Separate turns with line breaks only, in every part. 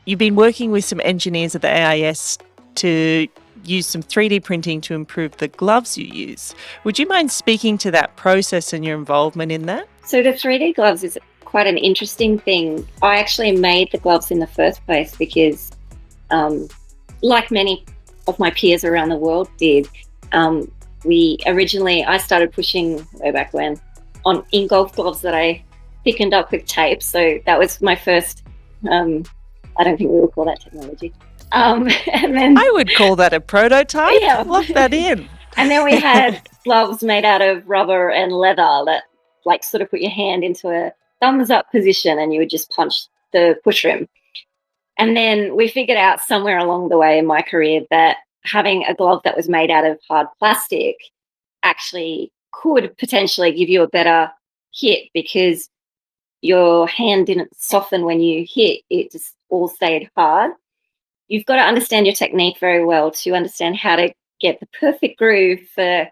you've been working with some engineers at the AIS to use some 3D printing to improve the gloves you use. Would you mind speaking to that process and your involvement in that?
So the 3D gloves is quite an interesting thing. I actually made the gloves in the first place because, like many of my peers around the world did, I started pushing way back when in golf gloves that I thickened up with tape. So that was my first, I don't think we would call that technology. And then
I would call that a prototype.
Yeah.
Lock that in.
And then we had gloves made out of rubber and leather that like sort of put your hand into a thumbs up position and you would just punch the push rim. And then we figured out somewhere along the way in my career that having a glove that was made out of hard plastic actually could potentially give you a better hit because your hand didn't soften when you hit, it just all stayed hard. You've got to understand your technique very well to understand how to get the perfect groove for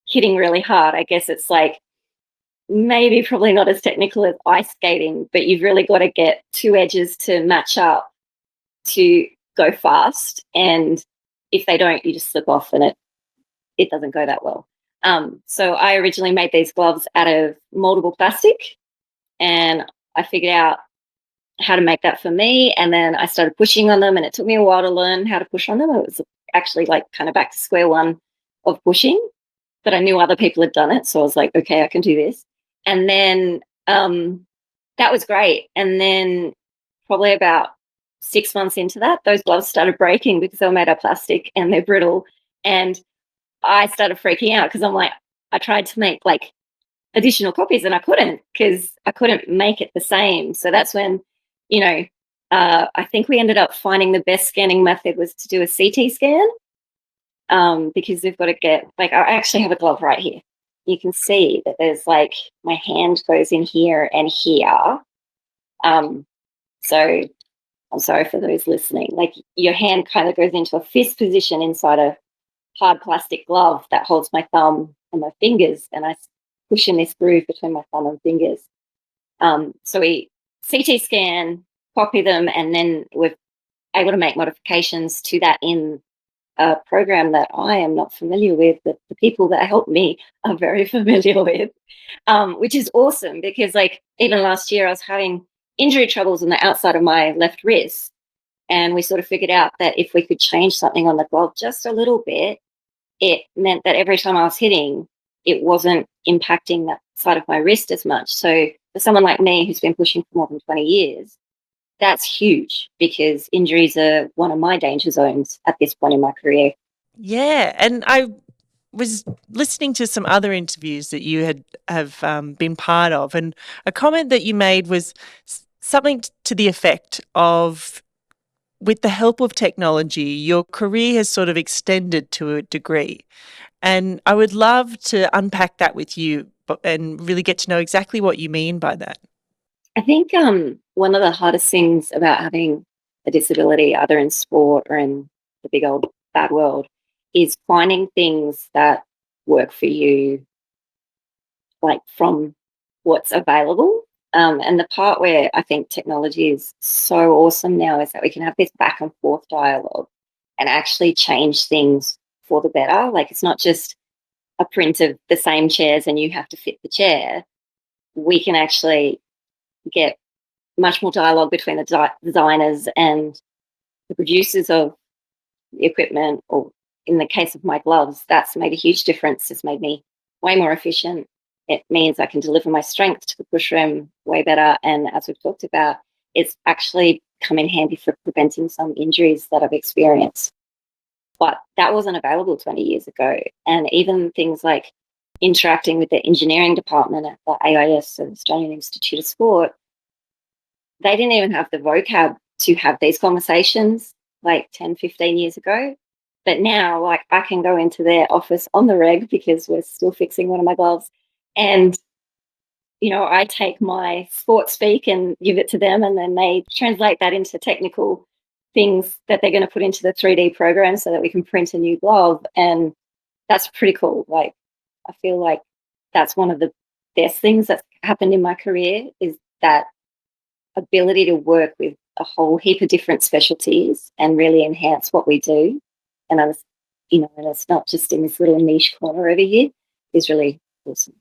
hitting really hard. I guess it's like maybe probably not as technical as ice skating, but you've really got to get two edges to match up to go fast. And if they don't, you just slip off and it doesn't go that well. So I originally made these gloves out of moldable plastic and I figured out how to make that for me. And then I started pushing on them and it took me a while to learn how to push on them. It was actually like kind of back to square one of pushing, but I knew other people had done it. So I was like, okay, I can do this. And then that was great. And then probably about 6 months into that, those gloves started breaking because they were made of plastic and they're brittle. And I started freaking out because I'm like, I tried to make like additional copies and I couldn't because I couldn't make it the same. So that's when, I think we ended up finding the best scanning method was to do a CT scan because we've got to get, like, I actually have a glove right here. You can see that there's like my hand goes in here and here. So I'm sorry for those listening. Like your hand kind of goes into a fist position inside a hard plastic glove that holds my thumb and my fingers, and I push in this groove between my thumb and fingers. So we CT scan, copy them, and then we're able to make modifications to that in a program that I am not familiar with, but the people that help me are very familiar with, which is awesome because like even last year I was having injury troubles on the outside of my left wrist. And we sort of figured out that if we could change something on the glove just a little bit, it meant that every time I was hitting, it wasn't impacting that side of my wrist as much. So for someone like me who's been pushing for more than 20 years, that's huge because injuries are one of my danger zones at this point in my career.
Yeah, and I was listening to some other interviews that you have been part of, and a comment that you made was something to the effect of, with the help of technology, your career has sort of extended to a degree. And I would love to unpack that with you and really get to know exactly what you mean by that.
I think one of the hardest things about having a disability, either in sport or in the big old bad world, is finding things that work for you, like from what's available. And the part where I think technology is so awesome now is that we can have this back and forth dialogue and actually change things for the better. Like it's not just a print of the same chairs and you have to fit the chair. We can actually get much more dialogue between the designers and the producers of the equipment, or in the case of my gloves, that's made a huge difference. It's made me way more efficient. It means I can deliver my strength to the push rim way better. And as we've talked about, it's actually come in handy for preventing some injuries that I've experienced. But that wasn't available 20 years ago. And even things like interacting with the engineering department at the AIS, so the Australian Institute of Sport, they didn't even have the vocab to have these conversations like 10, 15 years ago. But now, like, I can go into their office on the reg because we're still fixing one of my gloves. And, I take my sport speak and give it to them, and then they translate that into technical things that they're going to put into the 3D program so that we can print a new glove. And that's pretty cool. Like, I feel like that's one of the best things that's happened in my career is that ability to work with a whole heap of different specialties and really enhance what we do. And I was, and it's not just in this little niche corner over here, is really awesome.